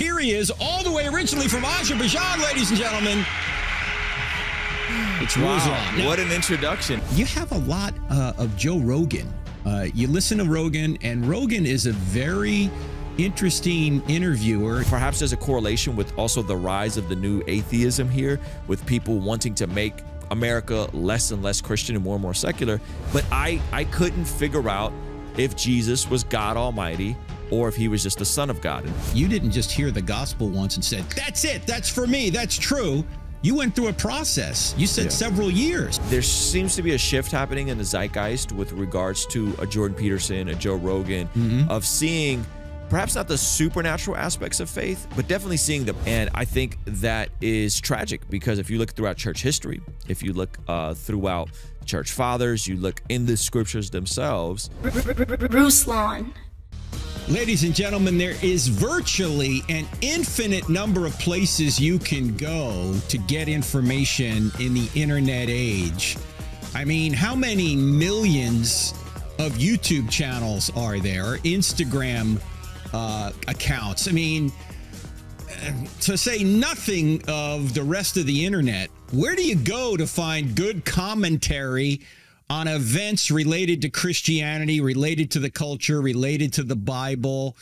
Here he is, all the way originally from Azerbaijan, ladies and gentlemen. It's Ruslan. Now, what an introduction. You have a lot of Joe Rogan. You listen to Rogan, and Rogan is a very interesting interviewer. Perhaps there's a correlation with also the rise of the new atheism here, with people wanting to make America less and less Christian and more secular. But I couldn't figure out if Jesus was God Almighty or if he was just the Son of God. You didn't just hear the gospel once and said, that's it, that's for me, that's true. You went through a process. You said several years. There seems to be a shift happening in the zeitgeist with regards to a Jordan Peterson, a Joe Rogan, of seeing perhaps not the supernatural aspects of faith, but definitely seeing them. And I think that is tragic, because if you look throughout church history, if you look throughout church fathers, you look in the scriptures themselves. Ruslan. Ladies and gentlemen, there is virtually an infinite number of places you can go to get information in the internet age. I mean, how many millions of YouTube channels are there? Instagram accounts. I mean, to say nothing of the rest of the internet, where do you go to find good commentary on events related to Christianity, related to the culture, related to the Bible?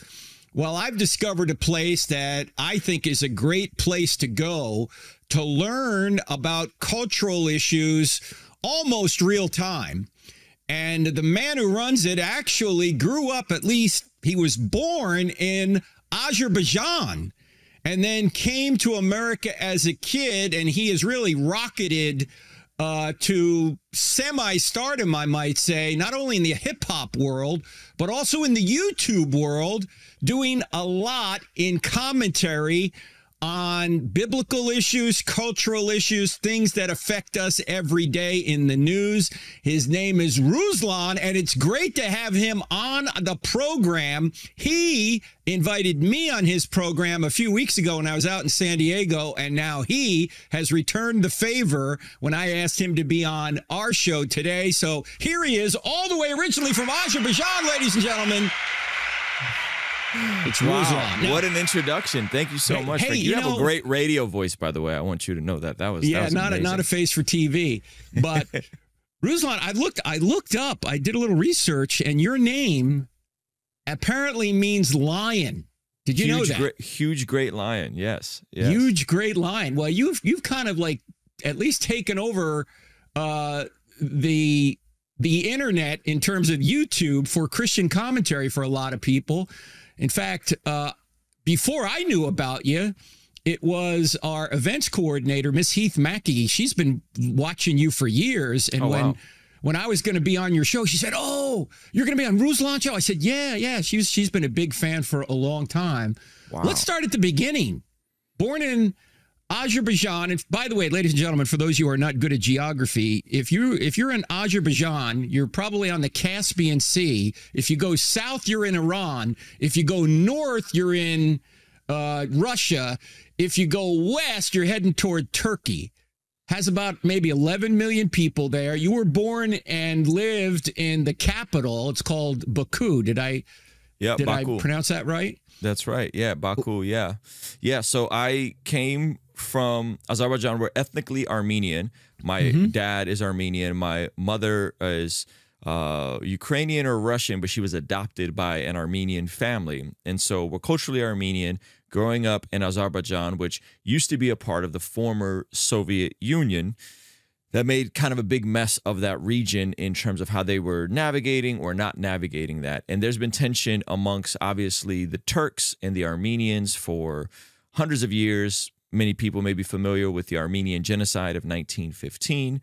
Well, I've discovered a place that I think is a great place to go to learn about cultural issues almost real time. And the man who runs it actually grew up, at least he was born in Azerbaijan, and then came to America as a kid, and he has really rocketed to semi-stardom, I might say, not only in the hip-hop world, but also in the YouTube world, doing a lot in commentary on biblical issues, cultural issues, things that affect us every day in the news. His name is Ruslan, and it's great to have him on the program. He invited me on his program a few weeks ago when I was out in San Diego, and now he has returned the favor when I asked him to be on our show today. So here he is, all the way originally from Azerbaijan, ladies and gentlemen. It's Ruslan. What an introduction. Thank you so much. Hey, you have a great radio voice, by the way. I want you to know that. That was not a face for TV. But Ruslan, I looked up, I did a little research, and your name apparently means lion. Did you know that? Huge great lion. Yes. Huge great lion. Well, you've kind of like at least taken over the internet in terms of YouTube for Christian commentary for a lot of people. In fact, before I knew about you, it was our events coordinator, Miss Heath Mackey. She's been watching you for years. And when I was going to be on your show, she said, "Oh, you're going to be on Ruslan's show?" I said, yeah. She's been a big fan for a long time. Wow. Let's start at the beginning. Born in Azerbaijan. And by the way, ladies and gentlemen, for those of you who are not good at geography, if you're in Azerbaijan, you're probably on the Caspian Sea. If you go south, you're in Iran. If you go north, you're in Russia. If you go west, you're heading toward Turkey. Has about maybe 11 million people there. You were born and lived in the capital. It's called Baku. Did I pronounce that right? That's right. Yeah, Baku. Yeah. So I came from Azerbaijan. We're ethnically Armenian. My dad is Armenian. My mother is Ukrainian or Russian, but she was adopted by an Armenian family. And so we're culturally Armenian, growing up in Azerbaijan, which used to be a part of the former Soviet Union. That made kind of a big mess of that region in terms of how they were navigating or not navigating that. And there's been tension amongst, obviously, the Turks and the Armenians for hundreds of years. Many people may be familiar with the Armenian genocide of 1915.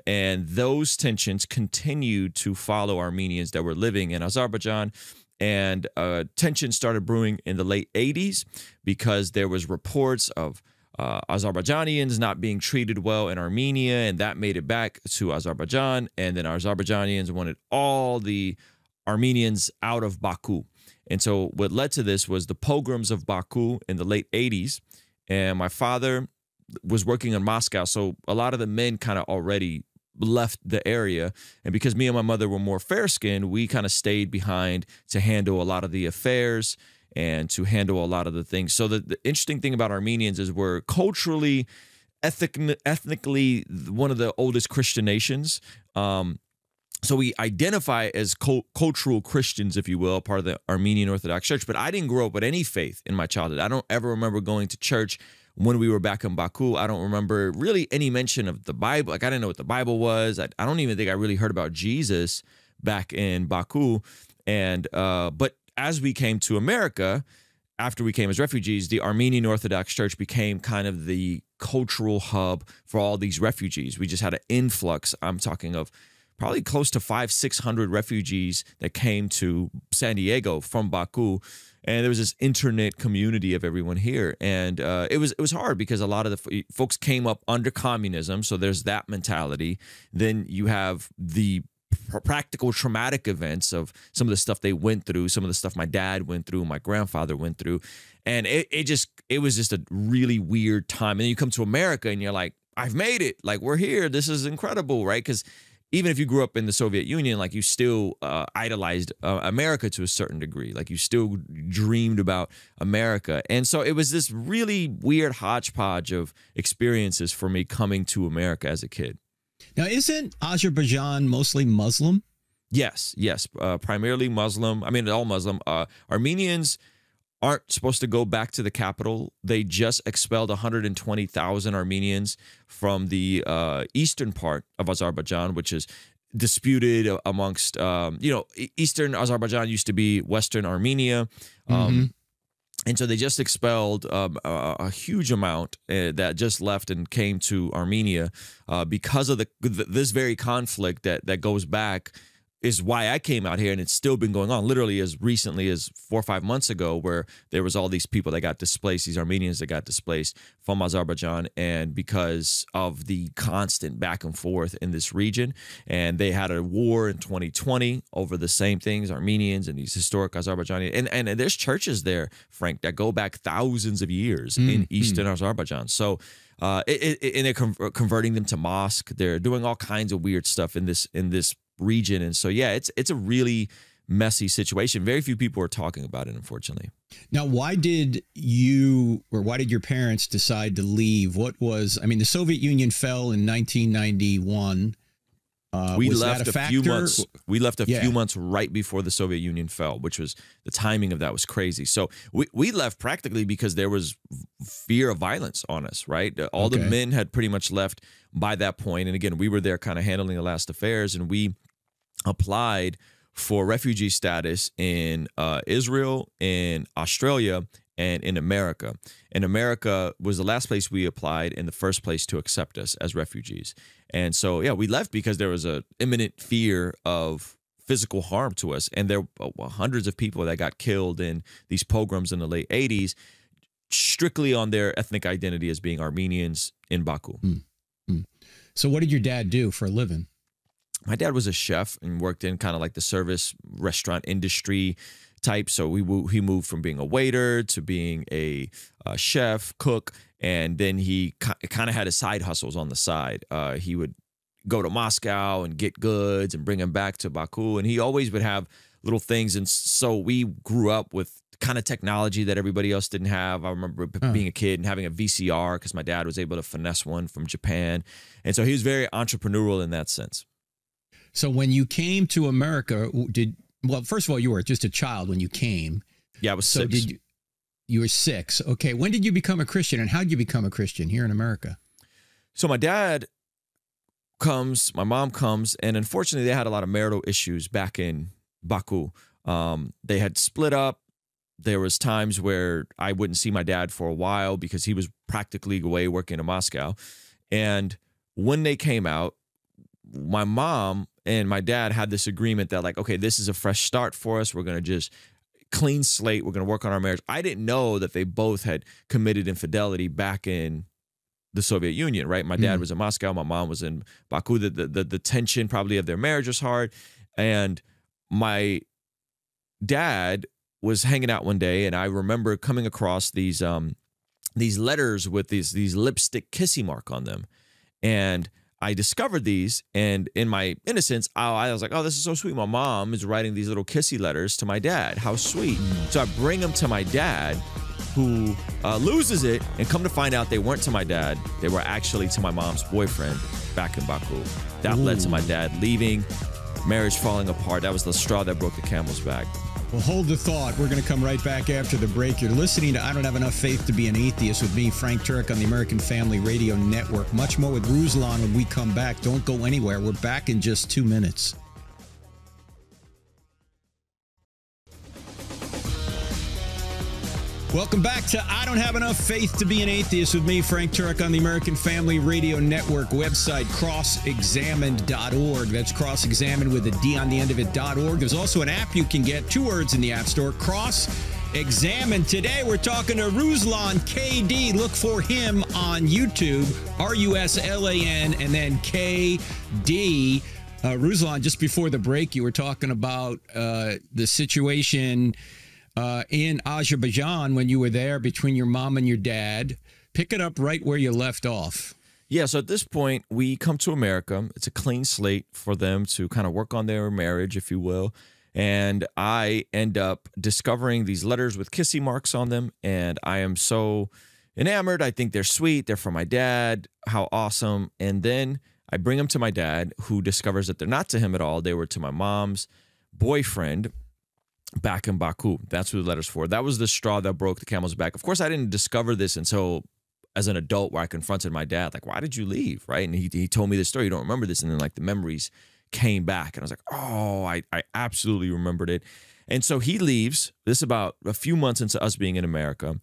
And those tensions continued to follow Armenians that were living in Azerbaijan. And tension started brewing in the late 80s because there was reports of Azerbaijanians not being treated well in Armenia, and that made it back to Azerbaijan. And then Azerbaijanians wanted all the Armenians out of Baku. And so what led to this was the pogroms of Baku in the late 80s. And my father was working in Moscow, so a lot of the men kind of already left the area. And because me and my mother were more fair-skinned, we kind of stayed behind to handle a lot of the affairs and to handle a lot of the things. So the interesting thing about Armenians is we're culturally, ethnically one of the oldest Christian nations. So we identify as cultural Christians, if you will, part of the Armenian Orthodox Church. But I didn't grow up with any faith in my childhood. I don't ever remember going to church when we were back in Baku. I don't remember really any mention of the Bible. Like, I didn't know what the Bible was. I don't even think I really heard about Jesus back in Baku. And but as we came to America, after we came as refugees, the Armenian Orthodox Church became kind of the cultural hub for all these refugees. We just had an influx. I'm talking of probably close to 500-600 refugees that came to San Diego from Baku, and there was this internet community of everyone here. And it was hard because a lot of the folks came up under communism, so there's that mentality. Then you have the practical traumatic events of some of the stuff they went through, some of the stuff my dad went through, my grandfather went through, and it was just a really weird time. And then you come to America and you're like, I've made it, like, we're here, this is incredible, right? Because even if you grew up in the Soviet Union, like, you still idolized America to a certain degree. Like, you still dreamed about America. And so it was this really weird hodgepodge of experiences for me coming to America as a kid. Now, isn't Azerbaijan mostly Muslim? Yes, primarily Muslim. I mean, all Muslim. Armenians aren't supposed to go back to the capital. They just expelled 120,000 Armenians from the eastern part of Azerbaijan, which is disputed amongst, Eastern Azerbaijan used to be Western Armenia. And so they just expelled a huge amount that just left and came to Armenia because of this very conflict that goes back, is why I came out here, and it's still been going on literally as recently as 4 or 5 months ago, where there was all these people that got displaced, these Armenians that got displaced from Azerbaijan, and because of the constant back and forth in this region. And they had a war in 2020 over the same things, Armenians and these historic Azerbaijani, and there's churches there, Frank, that go back thousands of years in eastern Azerbaijan. So and they're converting them to mosque. They're doing all kinds of weird stuff in this region. And so, yeah, it's a really messy situation. Very few people are talking about it, unfortunately. Now, why did your parents decide to leave? The Soviet Union fell in 1991. We left a few months. We left a few months right before the Soviet Union fell, which was, the timing of that was crazy. So we left practically because there was fear of violence on us, right? All the men had pretty much left by that point. And again, we were there kind of handling the last affairs, and we applied for refugee status in Israel, in Australia, and in America. And America was the last place we applied and the first place to accept us as refugees. And so, yeah, we left because there was an imminent fear of physical harm to us. And there were hundreds of people that got killed in these pogroms in the late 80s, strictly on their ethnic identity as being Armenians in Baku. So what did your dad do for a living? My dad was a chef and worked in kind of like the service restaurant industry type. So he moved from being a waiter to being a chef, cook, and then he kind of had his side hustles on the side. He would go to Moscow and get goods and bring them back to Baku, and he always would have little things. And so we grew up with kind of technology that everybody else didn't have. I remember being a kid and having a VCR because my dad was able to finesse one from Japan. And so he was very entrepreneurial in that sense. So when you came to America, well, first of all, you were just a child when you came. Yeah, I was 6. You were 6. Okay. When did you become a Christian, and how did you become a Christian here in America? So my dad comes, my mom comes, and unfortunately they had a lot of marital issues back in Baku. They had split up. There was times where I wouldn't see my dad for a while because he was practically away working in Moscow. And when they came out, my mom and my dad had this agreement that, like, okay, this is a fresh start for us. We're going to just clean slate. We're going to work on our marriage. I didn't know that they both had committed infidelity back in the Soviet Union, right? My dad was in Moscow. My mom was in Baku. The tension probably of their marriage was hard. And my dad was hanging out one day, and I remember coming across these letters with these lipstick kissy mark on them. And I discovered these, and in my innocence, I was like, oh, this is so sweet. My mom is writing these little kissy letters to my dad. How sweet. So I bring them to my dad, who loses it, and come to find out they weren't to my dad. They were actually to my mom's boyfriend back in Baku. That led to my dad leaving, marriage falling apart. That was the straw that broke the camel's back. Well, hold the thought. We're going to come right back after the break. You're listening to I Don't Have Enough Faith to Be an Atheist with me, Frank Turek, on the American Family Radio Network. Much more with Ruslan when we come back. Don't go anywhere. We're back in just 2 minutes. Welcome back to I Don't Have Enough Faith to Be an Atheist with me, Frank Turek, on the American Family Radio Network. Website, crossexamined.org. That's cross-examined with a D on the end of it.org. There's also an app you can get, 2 words in the App Store, Cross-Examined. Today we're talking to Ruslan KD. Look for him on YouTube, Ruslan and then KD. Ruslan, just before the break, you were talking about the situation in Azerbaijan when you were there between your mom and your dad. Pick it up right where you left off. Yeah, so at this point, we come to America. It's a clean slate for them to kind of work on their marriage, if you will. And I end up discovering these letters with kissy marks on them, and I am so enamored. I think they're sweet. They're from my dad. How awesome. And then I bring them to my dad, who discovers that they're not to him at all. They were to my mom's boyfriend back in Baku. That's who the letter's for. That was the straw that broke the camel's back. Of course, I didn't discover this until as an adult, where I confronted my dad, like, why did you leave? Right. And he told me this story. You don't remember this. And then like the memories came back and I was like, oh, I absolutely remembered it. And so he leaves. This is about a few months into us being in America.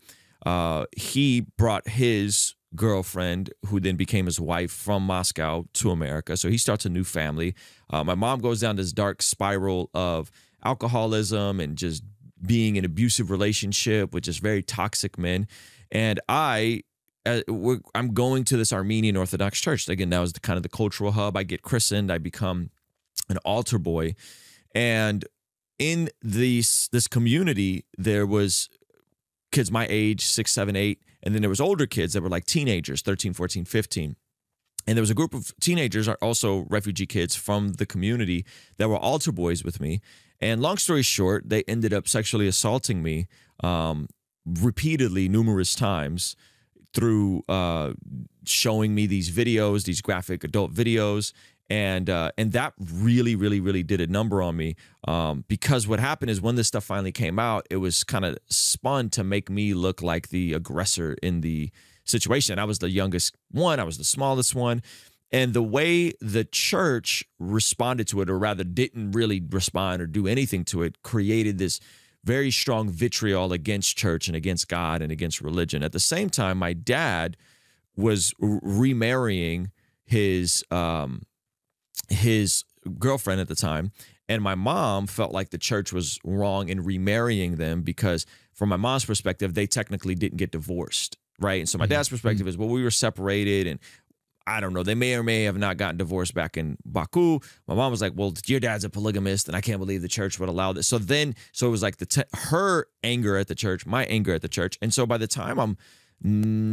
He brought his girlfriend, who then became his wife, from Moscow to America. So he starts a new family. My mom goes down this dark spiral of alcoholism and just being in an abusive relationship with just very toxic men. And I'm going to this Armenian Orthodox church. Again, that was kind of the cultural hub. I get christened. I become an altar boy. And in this community, there was kids my age, 6, 7, 8. And then there was older kids that were like teenagers, 13, 14, 15. And there was a group of teenagers, also refugee kids from the community, that were altar boys with me. And long story short, they ended up sexually assaulting me repeatedly, numerous times, through showing me these videos, these graphic adult videos. And that really, really, really did a number on me, because what happened is when this stuff finally came out, it was kind of spun to make me look like the aggressor in the situation. I was the youngest one. I was the smallest one. And the way the church responded to it, or rather didn't really respond or do anything to it, created this very strong vitriol against church and against God and against religion. At the same time, my dad was remarrying his girlfriend at the time, and my mom felt like the church was wrong in remarrying them because, from my mom's perspective, they technically didn't get divorced, right? And so my dad's perspective is, well, we were separated, and I don't know, they may or may have not gotten divorced back in Baku. My mom was like, well, your dad's a polygamist, and I can't believe the church would allow this. So it was like her anger at the church, my anger at the church. And so by the time I'm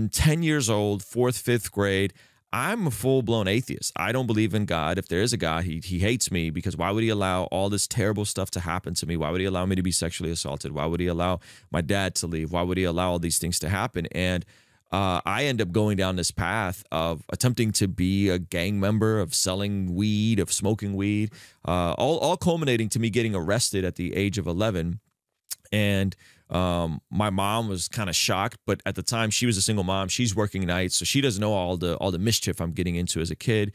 10 years old, 4th, 5th grade, I'm a full-blown atheist. I don't believe in God. If there is a God, he hates me, because why would he allow all this terrible stuff to happen to me? Why would he allow me to be sexually assaulted? Why would he allow my dad to leave? Why would he allow all these things to happen? And I end up going down this path of attempting to be a gang member, of selling weed, of smoking weed, all culminating to me getting arrested at the age of 11. And my mom was kind of shocked, but at the time she was a single mom. She's working nights, so she doesn't know all the mischief I'm getting into as a kid.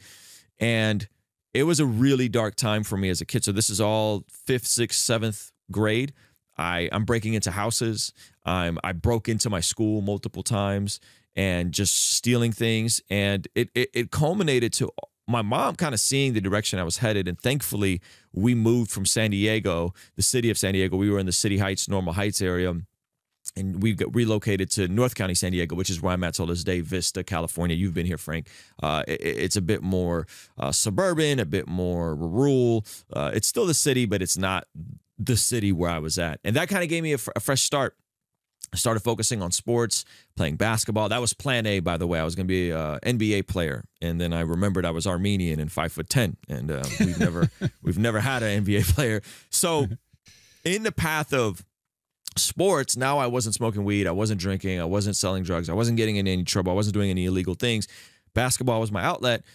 And it was a really dark time for me as a kid. So this is all 5th, 6th, 7th grade. I'm breaking into houses. I broke into my school multiple times and just stealing things. And it culminated to my mom kind of seeing the direction I was headed. And thankfully, we moved from San Diego, the city of San Diego. We were in the City Heights, Normal Heights area. And we got relocated to North County, San Diego, which is where I'm at till this day, Vista, California. You've been here, Frank. It's a bit more suburban, a bit more rural. It's still the city, but it's not the city where I was at. And that kind of gave me a fresh start. I started focusing on sports, playing basketball. That was plan A, by the way. I was going to be an NBA player. And then I remembered I was Armenian and 5'10", and we've never had an NBA player. So in the path of sports, now I wasn't smoking weed, I wasn't drinking, I wasn't selling drugs, I wasn't getting in any trouble, I wasn't doing any illegal things. Basketball was my outlet.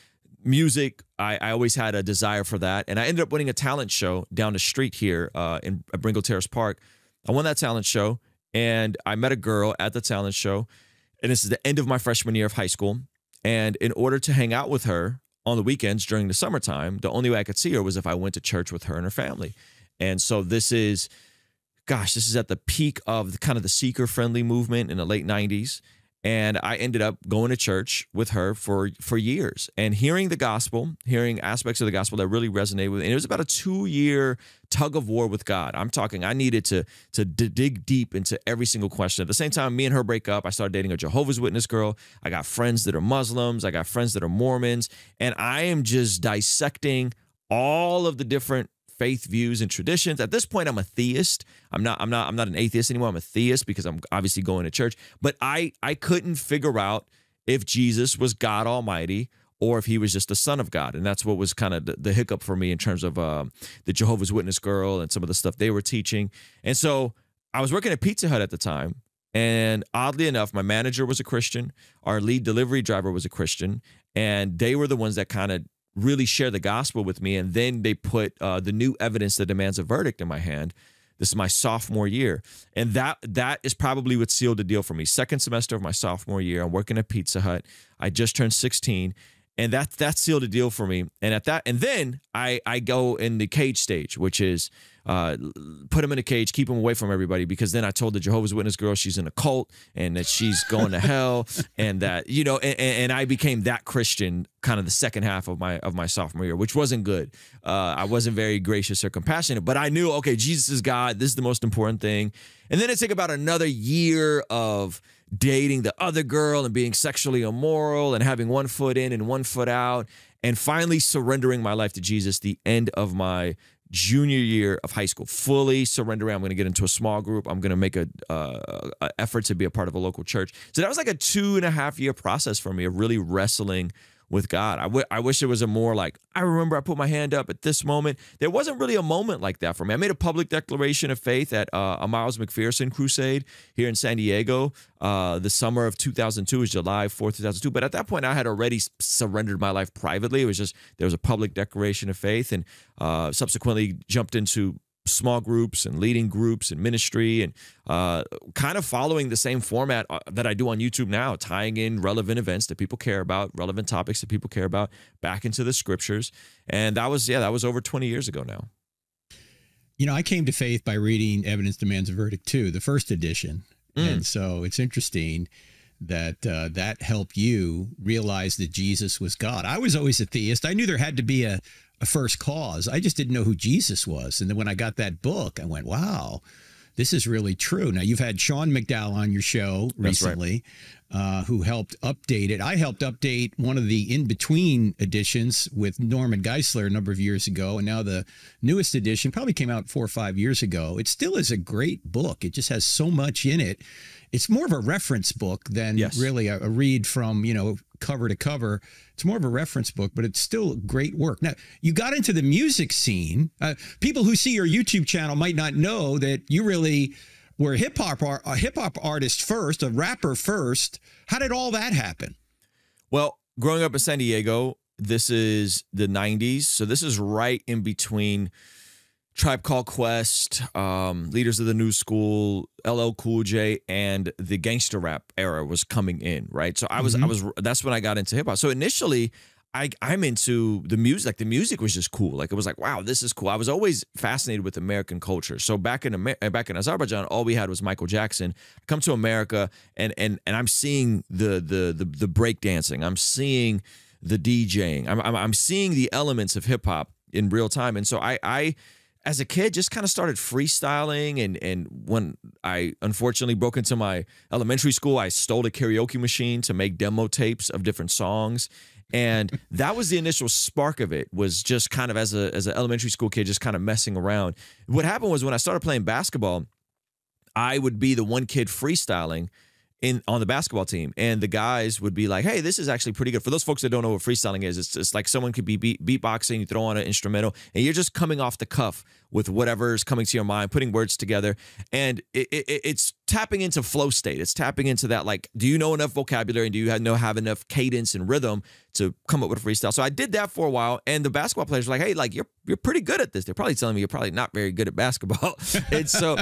Music, I always had a desire for that. And I ended up winning a talent show down the street here in Bringle Terrace Park. I won that talent show. And I met a girl at the talent show, and this is the end of my freshman year of high school. And in order to hang out with her on the weekends during the summertime, the only way I could see her was if I went to church with her and her family. And so this is at the peak of kind of the seeker-friendly movement in the late 90s. And I ended up going to church with her for years and hearing the gospel, hearing aspects of the gospel that really resonated with me. And it was about a 2-year tug of war with God. I'm talking, I needed to dig deep into every single question. At the same time, me and her break up. I started dating a Jehovah's Witness girl. I got friends that are Muslims. I got friends that are Mormons. And I am just dissecting all of the different faith views and traditions. At this point, I'm a theist. I'm not an atheist anymore. I'm a theist because I'm obviously going to church. But I couldn't figure out if Jesus was God Almighty or if he was just the Son of God. And that's what was kind of the hiccup for me in terms of the Jehovah's Witness girl and some of the stuff they were teaching. And so I was working at Pizza Hut at the time. And oddly enough, my manager was a Christian. Our lead delivery driver was a Christian. And they were the ones that kind of really share the gospel with me. And then they put the new evidence that demands a verdict in my hand. This is my sophomore year. And that is probably what sealed the deal for me. Second semester of my sophomore year, I'm working at Pizza Hut. I just turned 16. And that sealed the deal for me. And then I go in the cage stage, which is put him in a cage, keep him away from everybody, because then I told the Jehovah's Witness girl she's in a cult and that she's going to hell, and that, you know, and I became that Christian kind of the second half of my sophomore year, which wasn't good. I wasn't very gracious or compassionate, but I knew, okay, Jesus is God. This is the most important thing. And then it took about another year of dating the other girl and being sexually immoral and having one foot in and one foot out, and finally surrendering my life to Jesus the end of my junior year of high school. Fully surrendering. I'm going to get into a small group. I'm going to make a effort to be a part of a local church. So that was like a 2.5 year process for me of really wrestling with God. I wish it was a more like, I remember I put my hand up at this moment. There wasn't really a moment like that for me. I made a public declaration of faith at a Miles McPherson crusade here in San Diego. The summer of 2002 was July 4th, 2002. But at that point, I had already surrendered my life privately. It was just, there was a public declaration of faith, and subsequently jumped into small groups and leading groups and ministry, and kind of following the same format that I do on YouTube now, tying in relevant events that people care about, relevant topics that people care about back into the scriptures. And that was over 20 years ago now. You know, I came to faith by reading Evidence Demands a Verdict 2, the first edition. And so it's interesting that that helped you realize that Jesus was God. I was always a theist. I knew there had to be a first cause. I just didn't know who Jesus was. And then when I got that book, I went, wow, this is really true. Now, you've had Sean McDowell on your show recently, who helped update it. I helped update one of the in-between editions with Norman Geisler a number of years ago. And now the newest edition probably came out 4 or 5 years ago. It still is a great book. It just has so much in it. It's more of a reference book than really a read from, you know, cover to cover. It's more of a reference book, but it's still great work. Now, you got into the music scene. People who see your YouTube channel might not know that you really were a hip hop artist first, a rapper first. How did all that happen? Well, growing up in San Diego, this is the 90s. So this is right in between Tribe Called Quest, Leaders of the New School, LL Cool J, and the gangster rap era was coming in, right? So that's when I got into hip hop. So initially, I'm into the music. Like, the music was just cool. Like, it was like, wow, this is cool. I was always fascinated with American culture. So back in Azerbaijan, all we had was Michael Jackson. I come to America, and I'm seeing the break dancing. I'm seeing the DJing. I'm seeing the elements of hip hop in real time. And so I as a kid, just kind of started freestyling, and when I unfortunately broke into my elementary school, I stole a karaoke machine to make demo tapes of different songs, and that was the initial spark of it. Was just kind of as an elementary school kid, just kind of messing around. What happened was, when I started playing basketball, I would be the one kid freestyling on the basketball team, and the guys would be like, hey, this is actually pretty good. For those folks that don't know what freestyling is, it's like someone could be beatboxing, you throw on an instrumental, and you're just coming off the cuff with whatever's coming to your mind, putting words together, and it's tapping into flow state. It's tapping into that, like, do you know enough vocabulary, and do you have enough cadence and rhythm to come up with a freestyle? So I did that for a while, and the basketball players were like, hey, like, you're pretty good at this. They're probably telling me you're probably not very good at basketball. And so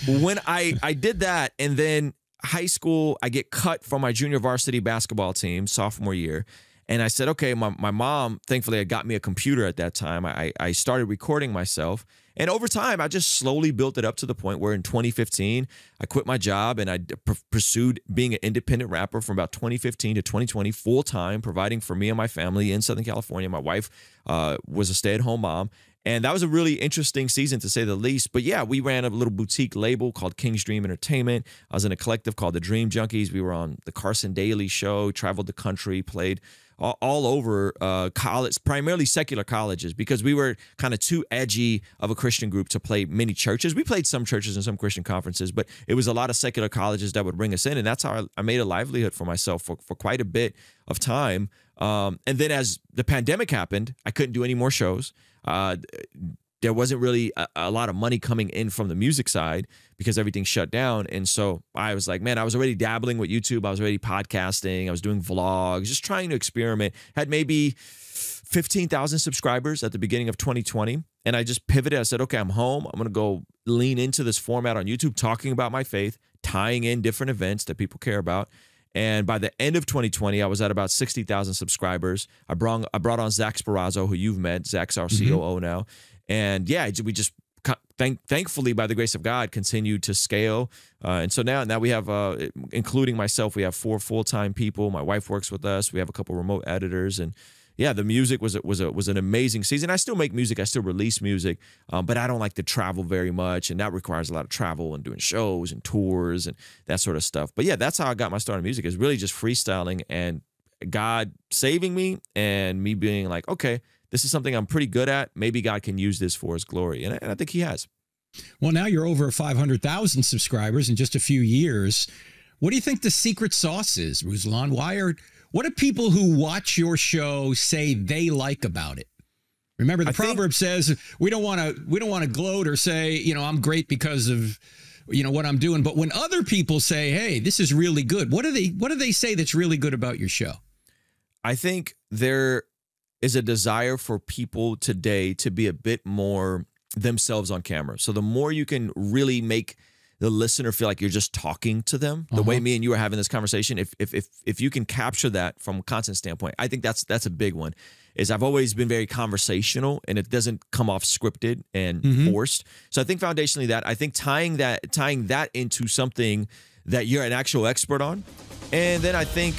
when I did that, and then high school, I get cut from my junior varsity basketball team sophomore year. And I said, okay, my mom, thankfully, had got me a computer at that time. I started recording myself. And over time, I just slowly built it up to the point where in 2015, I quit my job and I pursued being an independent rapper from about 2015 to 2020 full time, providing for me and my family in Southern California. My wife was a stay-at-home mom. And that was a really interesting season, to say the least. But yeah, we ran a little boutique label called King's Dream Entertainment. I was in a collective called the Dream Junkies. We were on the Carson Daly Show, traveled the country, played all over college, primarily secular colleges, because we were kind of too edgy of a Christian group to play many churches. We played some churches and some Christian conferences, but it was a lot of secular colleges that would bring us in. And that's how I made a livelihood for myself for quite a bit of time. And then as the pandemic happened, I couldn't do any more shows. There wasn't really a lot of money coming in from the music side because everything shut down. And so I was like, man, I was already dabbling with YouTube. I was already podcasting. I was doing vlogs, just trying to experiment. Had maybe 15,000 subscribers at the beginning of 2020. And I just pivoted. I said, okay, I'm home. I'm going to go lean into this format on YouTube, talking about my faith, tying in different events that people care about. And by the end of 2020, I was at about 60,000 subscribers. I brought on Zach Sparazzo, who you've met. Zach's our COO now. And yeah, we just thankfully, by the grace of God, continued to scale. And so now we have, including myself, we have 4 full-time people. My wife works with us. We have a couple remote editors. And yeah, the music was an amazing season. I still make music. I still release music, but I don't like to travel very much, and that requires a lot of travel and doing shows and tours and that sort of stuff. But yeah, that's how I got my start in music, is really just freestyling and God saving me and me being like, okay, this is something I'm pretty good at. Maybe God can use this for his glory, and I think he has. Well, now you're over 500,000 subscribers in just a few years. What do you think the secret sauce is, Ruslan? What do people who watch your show say they like about it? Remember, the proverb says we don't want to gloat or say, you know, I'm great because of, you know, what I'm doing. But when other people say, hey, this is really good, what do they say that's really good about your show? I think there is a desire for people today to be a bit more themselves on camera. So the more you can really make the listener feel like you're just talking to them, the way me and you are having this conversation, if you can capture that from a content standpoint, I think that's a big one. Is I've always been very conversational, and it doesn't come off scripted and forced. So I think foundationally I think tying that into something that you're an actual expert on, and then I think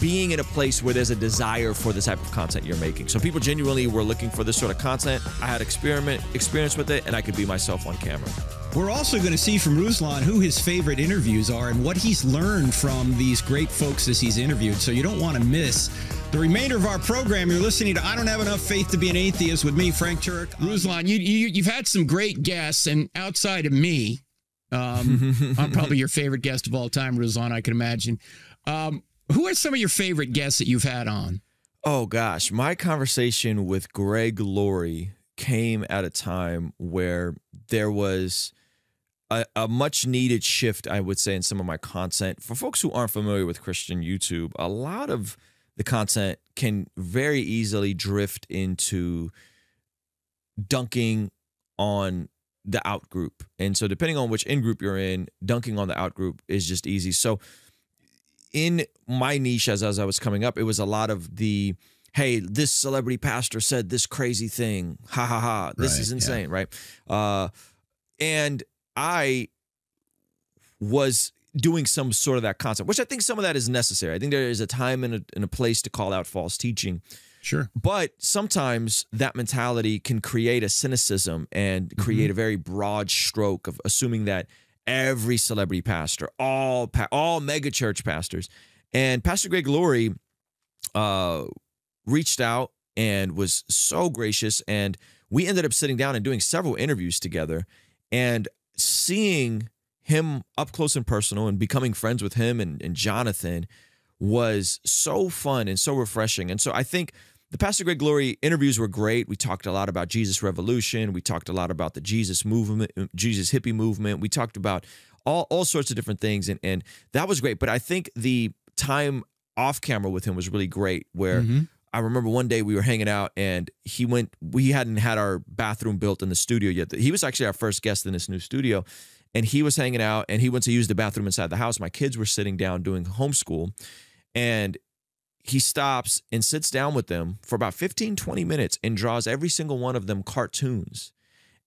being in a place where there's a desire for the type of content you're making. So people genuinely were looking for this sort of content. I had experience with it, and I could be myself on camera. We're also going to see from Ruslan who his favorite interviews are and what he's learned from these great folks as he's interviewed. So you don't want to miss the remainder of our program. You're listening to I Don't Have Enough Faith to Be an Atheist with me, Frank Turek. Ruslan, you've had some great guests, and outside of me, I'm probably your favorite guest of all time, Ruslan, I can imagine. Who are some of your favorite guests that you've had on? Oh, gosh. My conversation with Greg Laurie came at a time where there was a much-needed shift, I would say, in some of my content. For folks who aren't familiar with Christian YouTube, a lot of the content can very easily drift into dunking on the out group. And so depending on which in-group you're in, dunking on the out group is just easy. So in my niche, as I was coming up, it was a lot of the, hey, this celebrity pastor said this crazy thing. Ha, ha, ha. This is insane, right? And I was doing some sort of that concept, which I think some of that is necessary. I think there is a time and a place to call out false teaching. Sure. But sometimes that mentality can create a cynicism and create a very broad stroke of assuming that every celebrity pastor, all mega church pastors. And Pastor Greg Laurie reached out and was so gracious. And we ended up sitting down and doing several interviews together. And seeing him up close and personal and becoming friends with him and Jonathan was so fun and so refreshing. And so I think the Pastor Greg Glory interviews were great. We talked a lot about Jesus Revolution. We talked a lot about the Jesus movement, Jesus hippie movement. We talked about all sorts of different things, and that was great. But I think the time off camera with him was really great, where I remember one day we were hanging out and we hadn't had our bathroom built in the studio yet. He was actually our first guest in this new studio, and he was hanging out and he went to use the bathroom inside the house. My kids were sitting down doing homeschool, and he stops and sits down with them for about 15, 20 minutes and draws every single one of them cartoons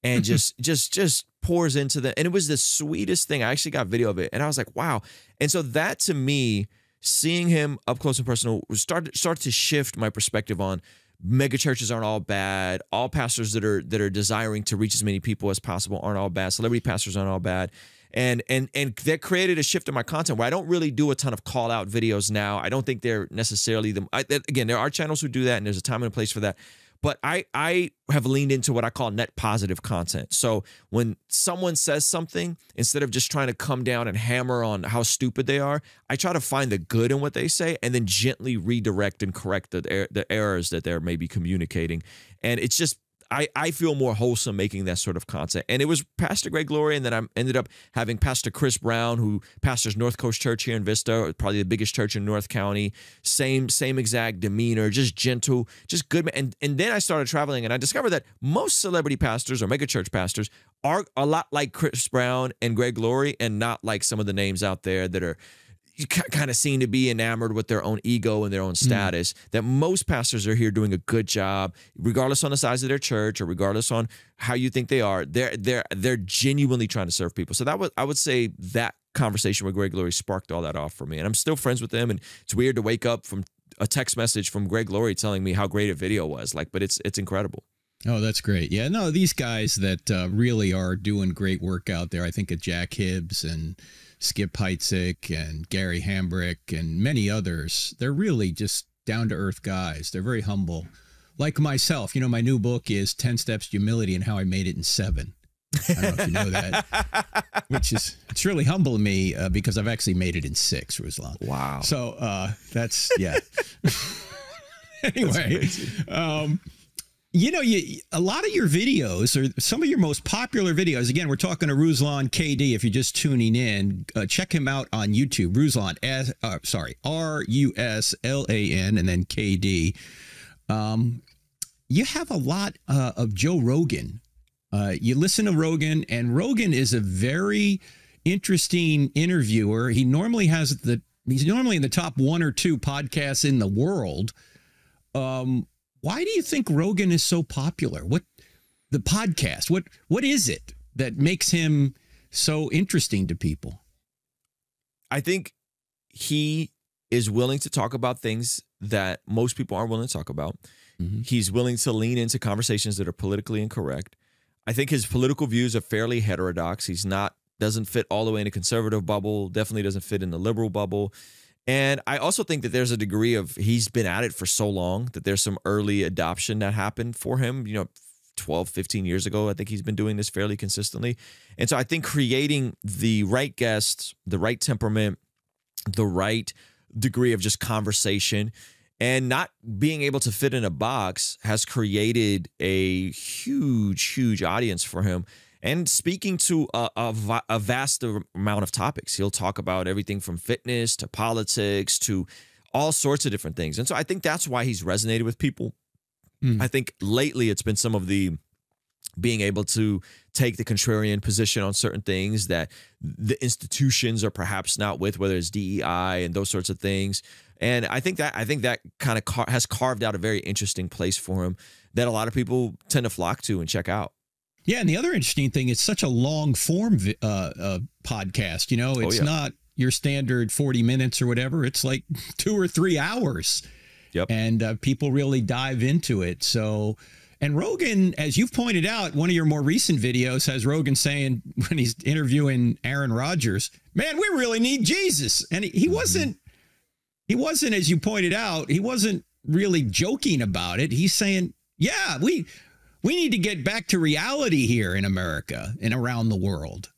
and just pours into them. And it was the sweetest thing. I actually got video of it, and I was like, wow. And so that, to me, seeing him up close and personal start to shift my perspective on mega churches aren't all bad. All pastors that are desiring to reach as many people as possible aren't all bad. Celebrity pastors aren't all bad. And that created a shift in my content where I don't really do a ton of call out videos now. I don't think they're necessarily again, there are channels who do that, and there's a time and a place for that. But I have leaned into what I call net positive content. So when someone says something, instead of just trying to come down and hammer on how stupid they are, I try to find the good in what they say and then gently redirect and correct the errors that they're maybe communicating. And it's just, I feel more wholesome making that sort of content. And it was Pastor Greg Glory, and then I ended up having Pastor Chris Brown, who pastors North Coast Church here in Vista, probably the biggest church in North County. Same exact demeanor, just gentle, just good. And then I started traveling, and I discovered that most celebrity pastors or megachurch pastors are a lot like Chris Brown and Greg Glory, and not like some of the names out there that are kind of seem to be enamored with their own ego and their own status. That most pastors are here doing a good job, regardless on the size of their church or regardless on how you think they are. They're genuinely trying to serve people. So I would say that conversation with Greg Glory sparked all that off for me, and I'm still friends with him. And it's weird to wake up from a text message from Greg Glory telling me how great a video was. But it's incredible. Oh, that's great. Yeah, no, these guys that really are doing great work out there. I think of Jack Hibbs and Skip Heitzig and Gary Hambrick and many others. They're really just down-to-earth guys. They're very humble. Like myself, my new book is 10 Steps to Humility and How I Made It in 7. I don't know if you know that, it's really humble to me because I've actually made it in 6, Ruslan. Wow. So that's, yeah. Anyway, a lot of your videos, or some of your most popular videos, again, we're talking to Ruslan KD. If you're just tuning in, check him out on YouTube. Ruslan, Ruslan, and then KD. You have a lot of Joe Rogan. You listen to Rogan, and Rogan is a very interesting interviewer. He's normally in the top 1 or 2 podcasts in the world. Why do you think Rogan is so popular? What is it that makes him so interesting to people? I think he is willing to talk about things that most people aren't willing to talk about. He's willing to lean into conversations that are politically incorrect. I think his political views are fairly heterodox. Doesn't fit all the way in a conservative bubble, definitely doesn't fit in the liberal bubble. And I also think that there's a degree of, he's been at it for so long that there's some early adoption that happened for him, 12, 15 years ago. I think he's been doing this fairly consistently. And so I think creating the right guests, the right temperament, the right degree of just conversation, and not being able to fit in a box has created a huge audience for him. And speaking to a vast amount of topics. He'll talk about everything from fitness to politics to all sorts of different things. And so I think that's why he's resonated with people. I think lately it's been some of the being able to take the contrarian position on certain things that the institutions are perhaps not with, whether it's DEI and those sorts of things. And I think that kind of has carved out a very interesting place for him that a lot of people tend to flock to and check out. Yeah, and the other interesting thing, it's such a long form podcast. It's not your standard 40 minutes or whatever. It's like 2 or 3 hours. Yep. And people really dive into it. So, and Rogan, as you've pointed out, one of your more recent videos has Rogan saying when he's interviewing Aaron Rodgers, man, we really need Jesus. And he wasn't, as you pointed out, he wasn't really joking about it. He's saying, yeah, we need to get back to reality here in America and around the world.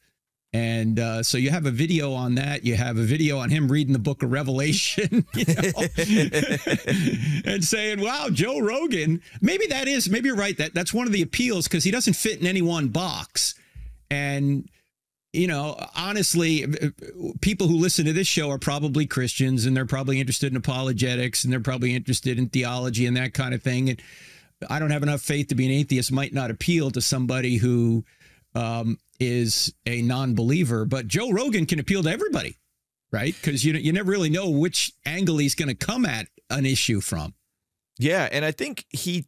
And so you have a video on that. You have a video on him reading the book of Revelation, you know, and saying, wow, Joe Rogan, maybe you're right. That's one of the appeals, because he doesn't fit in any one box. And, you know, honestly, people who listen to this show are probably Christians, and they're probably interested in apologetics, and they're probably interested in theology and that kind of thing. And I don't have enough faith to be an atheist might not appeal to somebody who is a non-believer, but Joe Rogan can appeal to everybody, right? Because you never really know which angle he's going to come at an issue from. Yeah, and I think he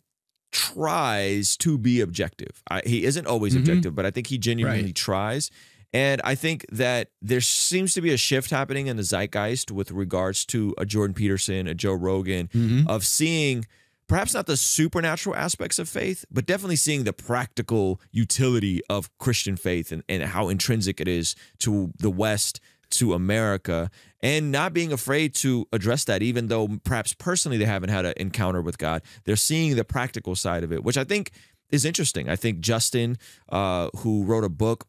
tries to be objective. He isn't always objective, but I think he genuinely tries. And I think that there seems to be a shift happening in the zeitgeist with regards to a Jordan Peterson, a Joe Rogan, of seeing perhaps not the supernatural aspects of faith, but definitely seeing the practical utility of Christian faith and how intrinsic it is to the West, to America, and not being afraid to address that, even though perhaps personally they haven't had an encounter with God. They're seeing the practical side of it, which I think is interesting. I think Justin, who wrote a book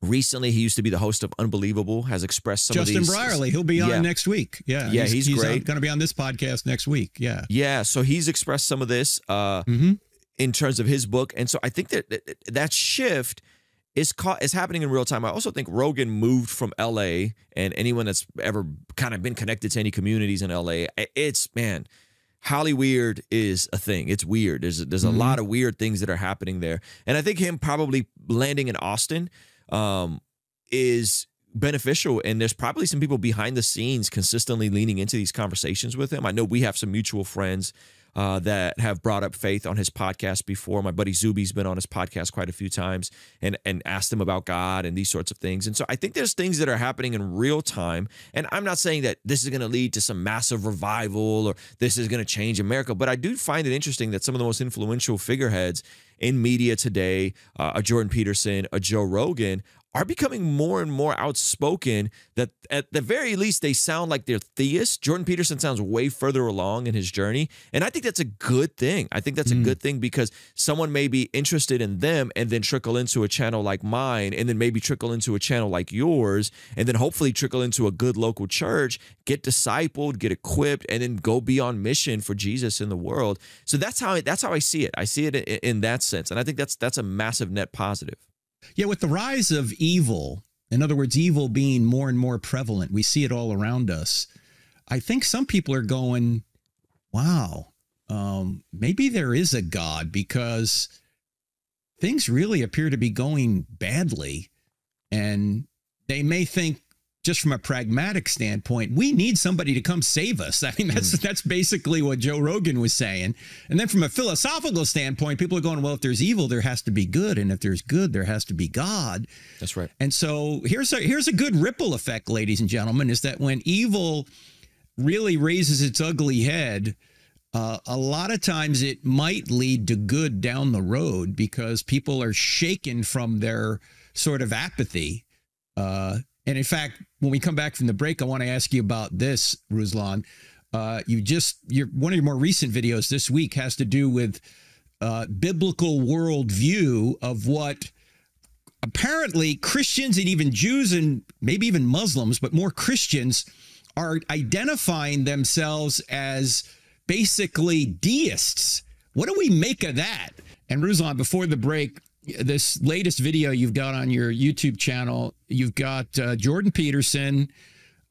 recently, he used to be the host of Unbelievable, has expressed some of these. Justin Brierly, he'll be on next week. Yeah, he's great. Going to be on this podcast next week. Yeah. Yeah, so he's expressed some of this in terms of his book. And so I think that shift is happening in real time. I also think Rogan moved from LA, and anyone that's ever kind of been connected to any communities in LA, man, Hollyweird is a thing. It's weird. There's a lot of weird things that are happening there. And I think him probably landing in Austin is beneficial, and there's probably some people behind the scenes consistently leaning into these conversations with him. I know we have some mutual friends that have brought up faith on his podcast before. My buddy Zuby's been on his podcast quite a few times and asked him about God and these sorts of things. And so I think there's things that are happening in real time. And I'm not saying that this is going to lead to some massive revival or this is going to change America, but I do find it interesting that some of the most influential figureheads in media today, a Jordan Peterson, a Joe Rogan, are becoming more and more outspoken, that at the very least they sound like they're theists. Jordan Peterson sounds way further along in his journey, and I think that's a good thing. I think that's a good thing, because someone may be interested in them and then trickle into a channel like mine, and then maybe trickle into a channel like yours, and then hopefully trickle into a good local church, get discipled, get equipped, and then go be on mission for Jesus in the world. So that's how I see it. I see it in that sense, and I think that's a massive net positive. Yeah, with the rise of evil, in other words, evil being more and more prevalent, we see it all around us. I think some people are going, wow, maybe there is a God, because things really appear to be going badly. And they may think, just from a pragmatic standpoint, we need somebody to come save us. I mean, that's basically what Joe Rogan was saying. And then from a philosophical standpoint, people are going, well, if there's evil, there has to be good. And if there's good, there has to be God. That's right. And so here's a good ripple effect, ladies and gentlemen, is that when evil really raises its ugly head, a lot of times it might lead to good down the road, because people are shaken from their sort of apathy. And in fact, when we come back from the break, I want to ask you about this, Ruslan. One of your more recent videos this week has to do with biblical worldview of what apparently Christians and even Jews and maybe even Muslims, but more Christians, are identifying themselves as basically deists. What do we make of that? And Ruslan, before the break, this latest video you've got on your YouTube channel, you've got Jordan Peterson,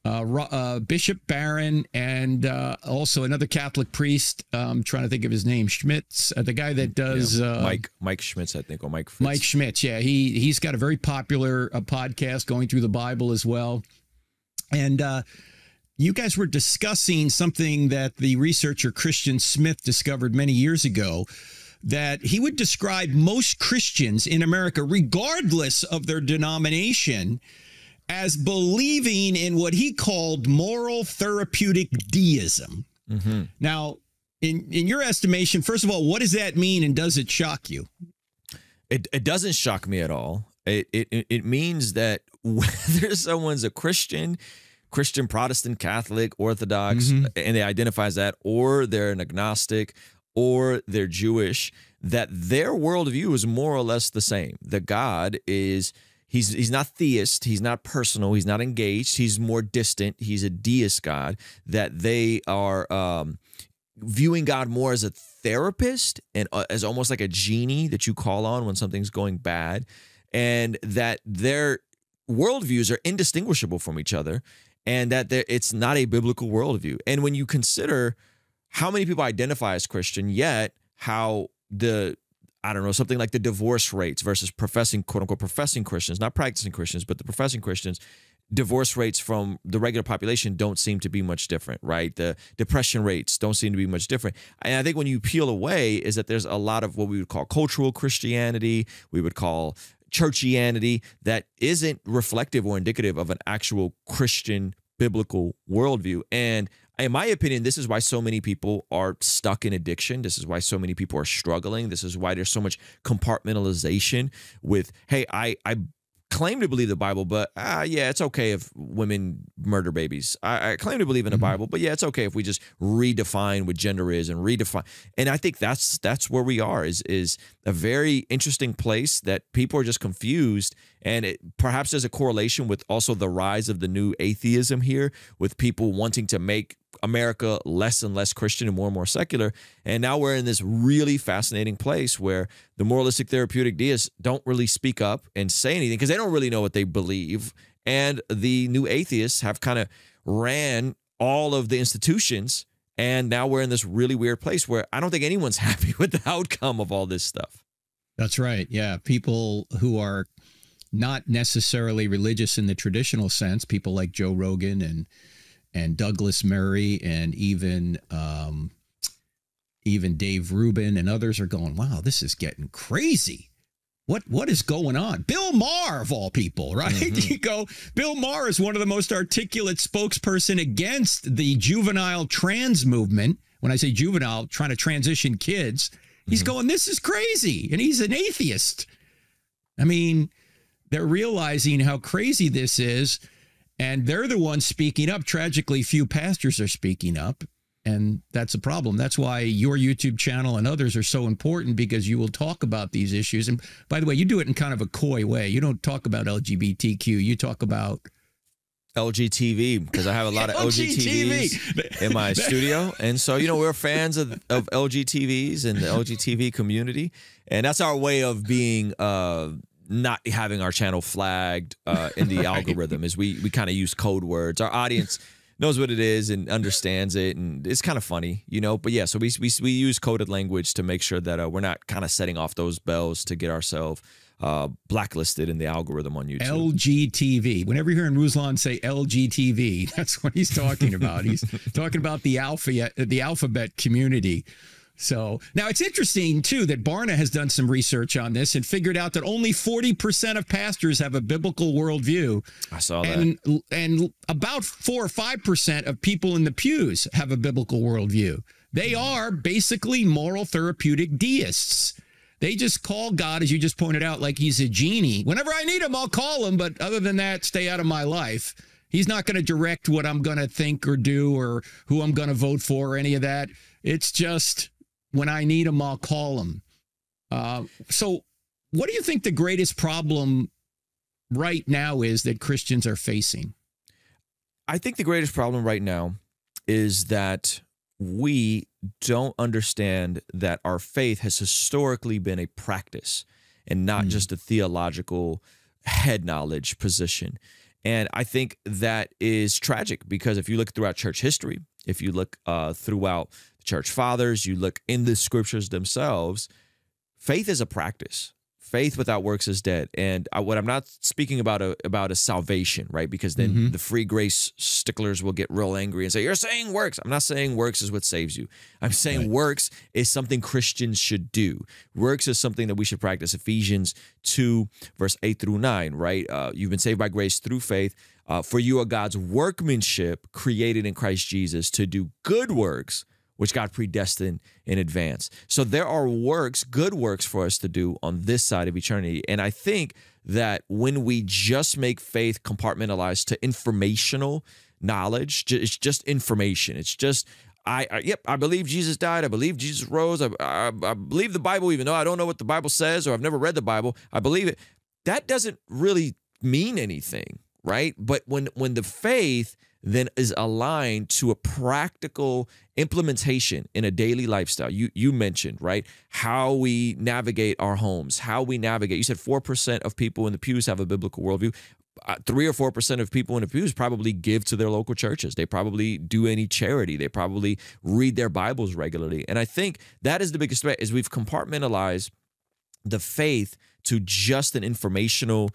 Bishop Barron, and also another Catholic priest. I'm trying to think of his name, Schmitz, the guy that does Mike Schmitz, I think, or Mike Fritz. Mike Schmitz. Yeah, he's got a very popular podcast going through the Bible as well. And you guys were discussing something that the researcher Christian Smith discovered many years ago, that he would describe most Christians in America, regardless of their denomination, as believing in what he called moral therapeutic deism. Now, in your estimation, first of all, what does that mean, and does it shock you? It doesn't shock me at all. It means that whether someone's a Christian, Protestant, Catholic, Orthodox, and they identify as that, or they're an agnostic, or they're Jewish, that their worldview is more or less the same. That God is, he's not theist, he's not personal, he's not engaged, he's more distant, he's a deist God, that they are viewing God more as a therapist and as almost like a genie that you call on when something's going bad, and that their worldviews are indistinguishable from each other, and that it's not a biblical worldview. And when you consider how many people identify as Christian, yet how I don't know, something like the divorce rates versus professing, quote unquote, professing Christians, not practicing Christians, but the professing Christians, divorce rates from the regular population don't seem to be much different, right? The depression rates don't seem to be much different. And I think when you peel away is that there's a lot of what we would call cultural Christianity, we would call churchianity, that isn't reflective or indicative of an actual Christian biblical worldview. And in my opinion, this is why so many people are stuck in addiction. This is why so many people are struggling. This is why there's so much compartmentalization with, hey, I claim to believe the Bible, but yeah, it's okay if women murder babies. I claim to believe in the Bible, but yeah, it's okay if we just redefine what gender is and redefine. And I think that's where we are, is a very interesting place that people are just confused. And perhaps there's a correlation with also the rise of the new atheism here, with people wanting to make America less and less Christian and more secular. And now we're in this really fascinating place where the moralistic therapeutic deists don't really speak up and say anything because they don't really know what they believe. And the new atheists have kind of ran all of the institutions. And now we're in this really weird place where I don't think anyone's happy with the outcome of all this stuff. That's right. Yeah. People who are not necessarily religious in the traditional sense, people like Joe Rogan and Douglas Murray and even Dave Rubin and others are going, wow, this is getting crazy. What is going on? Bill Maher, of all people, right? You go, Bill Maher is one of the most articulate spokesperson against the juvenile trans movement. When I say juvenile, trying to transition kids, he's going, this is crazy. And he's an atheist. I mean, they're realizing how crazy this is. And they're the ones speaking up. Tragically, few pastors are speaking up. And that's a problem. That's why your YouTube channel and others are so important, because you will talk about these issues. And by the way, you do it in kind of a coy way. You don't talk about LGBTQ. You talk about LGTV, because I have a lot of LGTVs in my studio. And so, you know, we're fans of LGTVs and the LGTV community. And that's our way of being not having our channel flagged in the algorithm, is we kind of use code words. Our audience knows what it is and understands it, and it's kind of funny, you know. But yeah, so we use coded language to make sure that we're not kind of setting off those bells to get ourselves blacklisted in the algorithm on YouTube. LGTV. Whenever you're hearing Ruslan say LGTV, that's what he's talking about. He's talking about the alphabet community. So now it's interesting, too, that Barna has done some research on this and figured out that only 40% of pastors have a biblical worldview. I saw that. And about 4 or 5% of people in the pews have a biblical worldview. They are basically moral therapeutic deists. They just call God, as you just pointed out, like he's a genie. Whenever I need him, I'll call him. But other than that, stay out of my life. He's not going to direct what I'm going to think or do or who I'm going to vote for or any of that. It's just, when I need him, I'll call him. So what do you think the greatest problem right now is that Christians are facing? I think the greatest problem right now is that we don't understand that our faith has historically been a practice and not just a theological head knowledge position. And I think that is tragic, because if you look throughout church history, if you look throughout the church fathers, you look in the scriptures themselves, faith is a practice. Faith without works is dead. And what I'm not speaking about a salvation, right? Because then the free grace sticklers will get real angry and say, you're saying works. I'm not saying works is what saves you. I'm saying works is something Christians should do. Works is something that we should practice. Ephesians 2, verse 8 through 9, right? You've been saved by grace through faith. For you are God's workmanship, created in Christ Jesus to do good works, which God predestined in advance. So there are works, good works for us to do on this side of eternity. And I think that when we just make faith compartmentalized to informational knowledge, it's just information. It's just, yep, I believe Jesus died. I believe Jesus rose. I believe the Bible, even though I don't know what the Bible says or I've never read the Bible. I believe it. that doesn't really mean anything, right? But when the faith then is aligned to a practical implementation in a daily lifestyle, you mentioned, right, how we navigate our homes, how we navigate. You said 4% of people in the pews have a biblical worldview. 3 or 4% of people in the pews probably give to their local churches. They probably do any charity. They probably read their Bibles regularly. And I think that is the biggest threat, is we've compartmentalized the faith to just an informational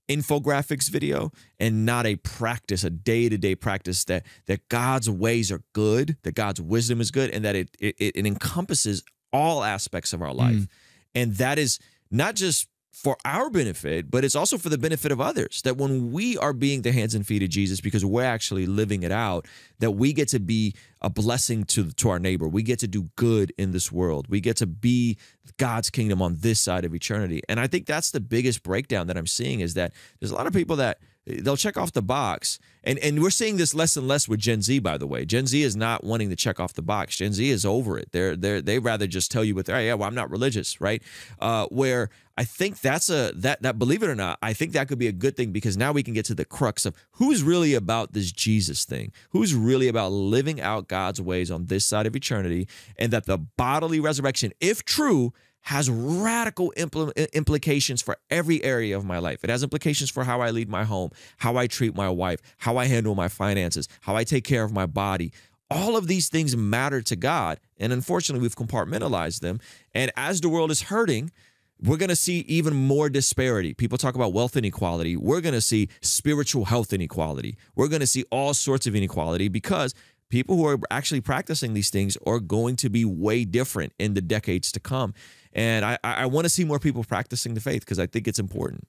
infographics video and not a practice, a day-to-day practice that God's ways are good, that God's wisdom is good, and that it encompasses all aspects of our life. And that is not just for our benefit, but it's also for the benefit of others. That when we are being the hands and feet of Jesus, because we're actually living it out, that we get to be a blessing to our neighbor. We get to do good in this world. We get to be God's kingdom on this side of eternity. And I think that's the biggest breakdown that I'm seeing, is that there's a lot of people that they'll check off the box. And we're seeing this less and less with Gen Z, by the way. Gen Z is not wanting to check off the box. Gen Z is over it. They rather just tell you I'm not religious, right? Where I think that believe it or not, I think that could be a good thing, because now we can get to the crux of who's really about this Jesus thing, who's really about living out God's ways on this side of eternity, and that the bodily resurrection, if true, has radical implications for every area of my life. It has implications for how I lead my home, how I treat my wife, how I handle my finances, how I take care of my body. All of these things matter to God, and unfortunately, we've compartmentalized them. And as the world is hurting, we're going to see even more disparity. People talk about wealth inequality. We're going to see spiritual health inequality. We're going to see all sorts of inequality, because people who are actually practicing these things are going to be way different in the decades to come. And I want to see more people practicing the faith, because I think it's important.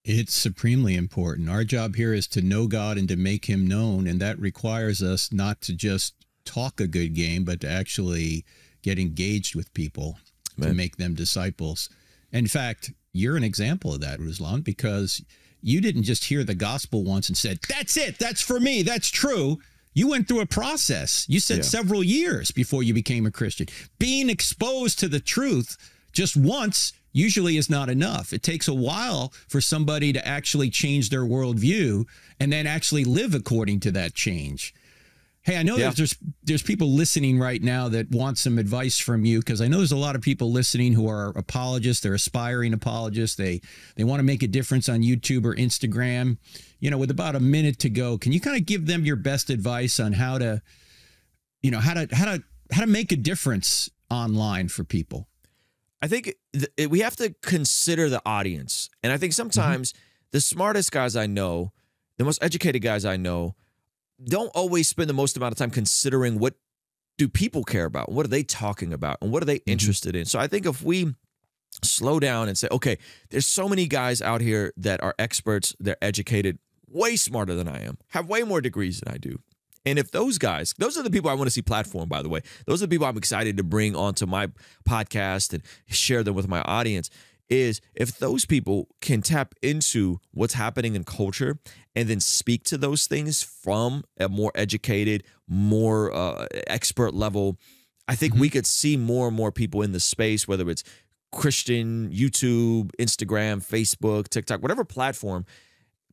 It's supremely important. Our job here is to know God and to make him known. And that requires us not to just talk a good game, but to actually get engaged with people. Amen. To make them disciples. In fact, you're an example of that, Ruslan, because you didn't just hear the gospel once and said, that's it, that's for me, that's true. You went through a process. You said several years before you became a Christian. Being exposed to the truth just once usually is not enough. It takes a while for somebody to actually change their worldview and then actually live according to that change. Hey, I know there's people listening right now that want some advice from you, because I know there's a lot of people listening who are apologists. They're aspiring apologists. They want to make a difference on YouTube or Instagram. You know, with about a minute to go, can you kind of give them your best advice on how to make a difference online for people? I think we have to consider the audience. And I think sometimes the smartest guys I know, the most educated guys I know, don't always spend the most amount of time considering what do people care about, what are they talking about, and what are they interested in. So I think if we slow down and say, okay, there's so many guys out here that are experts, they're educated, way smarter than I am, have way more degrees than I do. And if those guys, those are the people I want to see platform, by the way. Those are the people I'm excited to bring onto my podcast and share them with my audience. Is if those people can tap into what's happening in culture and then speak to those things from a more educated, more expert level, I think we could see more and more people in the space, whether it's Christian, YouTube, Instagram, Facebook, TikTok, whatever platform.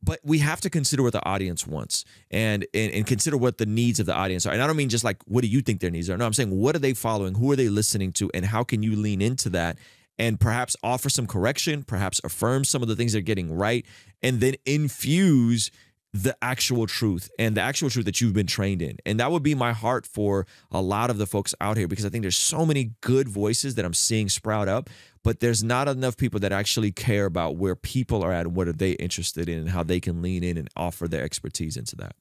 But we have to consider what the audience wants and consider what the needs of the audience are. And I don't mean just like, what do you think their needs are? No, I'm saying, what are they following? Who are they listening to? And how can you lean into that? And perhaps offer some correction, perhaps affirm some of the things they're getting right, and then infuse the actual truth and the actual truth that you've been trained in. And that would be my heart for a lot of the folks out here, because I think there's so many good voices that I'm seeing sprout up, but there's not enough people that actually care about where people are at and what are they interested in and how they can lean in and offer their expertise into that.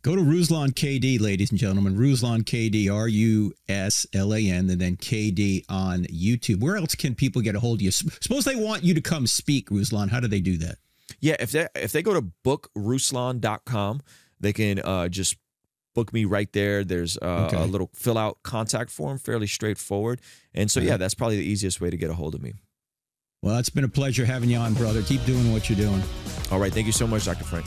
Go to Ruslan KD, ladies and gentlemen. Ruslan KD, R-U-S-L-A-N, and then KD on YouTube. Where else can people get a hold of you? Suppose they want you to come speak, Ruslan. How do they do that? Yeah, if they go to bookruslan.com, they can just book me right there. There's a little fill out contact form, fairly straightforward. And so, yeah, that's probably the easiest way to get a hold of me. Well, it's been a pleasure having you on, brother. Keep doing what you're doing. All right. Thank you so much, Dr. Frank.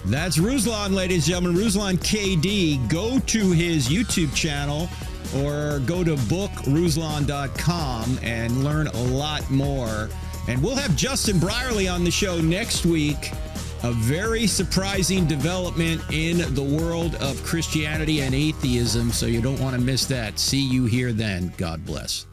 That's Ruslan, ladies and gentlemen. Ruslan KD. Go to his YouTube channel or go to bookruslan.com and learn a lot more. And we'll have Justin Brierley on the show next week. A very surprising development in the world of Christianity and atheism, so you don't want to miss that. See you here then. God bless.